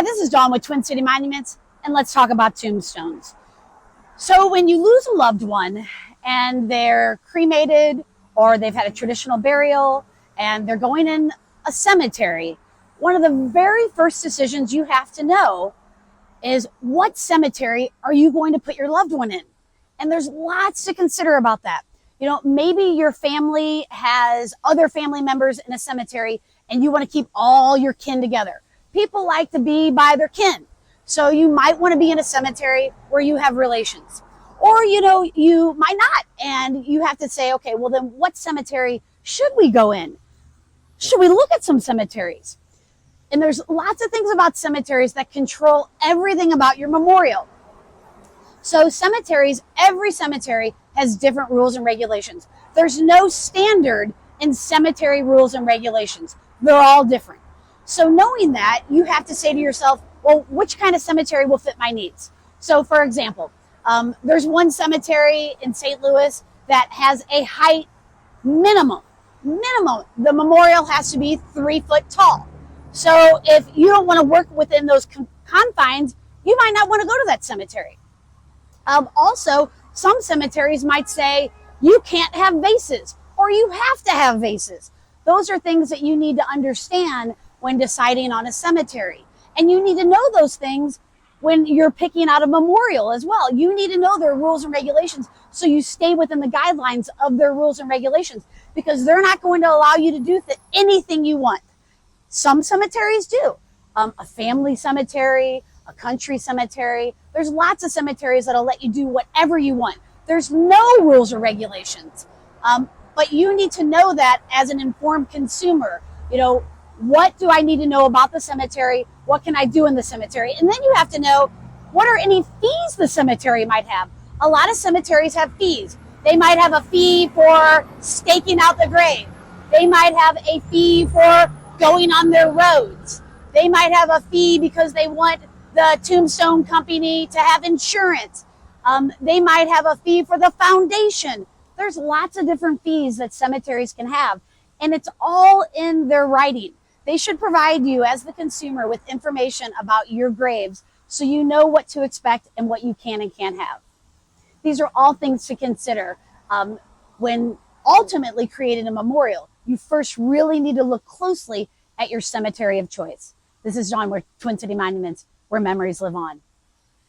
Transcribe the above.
this is Dawn with Twin City Monuments, and let's talk about tombstones. So when you lose a loved one and they're cremated or they've had a traditional burial and they're going in a cemetery, one of the very first decisions you have to know is what cemetery are you going to put your loved one in? And there's lots to consider about that. You know, maybe your family has other family members in a cemetery and you want to keep all your kin together. People like to be by their kin. So you might want to be in a cemetery where you have relations. Or, you might not. And you have to say, okay, well then what cemetery should we go in? Should we look at some cemeteries? And there's lots of things about cemeteries that control everything about your memorial. So cemeteries, every cemetery has different rules and regulations. There's no standard in cemetery rules and regulations. They're all different. So knowing that, you have to say to yourself, well, which kind of cemetery will fit my needs? So for example, there's one cemetery in St. Louis that has a height minimum. The memorial has to be 3 foot tall. So if you don't want to work within those confines, you might not want to go to that cemetery. Also, some cemeteries might say you can't have vases or you have to have vases. Those are things that you need to understand when deciding on a cemetery. And you need to know those things when you're picking out a memorial as well. You need to know their rules and regulations so you stay within the guidelines of their rules and regulations, because they're not going to allow you to do anything you want. Some cemeteries do. A family cemetery, a country cemetery. There's lots of cemeteries that'll let you do whatever you want. There's no rules or regulations. But you need to know that as an informed consumer. What do I need to know about the cemetery? What can I do in the cemetery? And then you have to know, what are any fees the cemetery might have? A lot of cemeteries have fees. They might have a fee for staking out the grave. They might have a fee for going on their roads. They might have a fee because they want the tombstone company to have insurance. They might have a fee for the foundation. There's lots of different fees that cemeteries can have, and it's all in their writing. They should provide you as the consumer with information about your graves so you know what to expect and what you can and can't have. These are all things to consider when ultimately creating a memorial. You first really need to look closely at your cemetery of choice. This is Dawn with Twin City Monuments, where memories live on.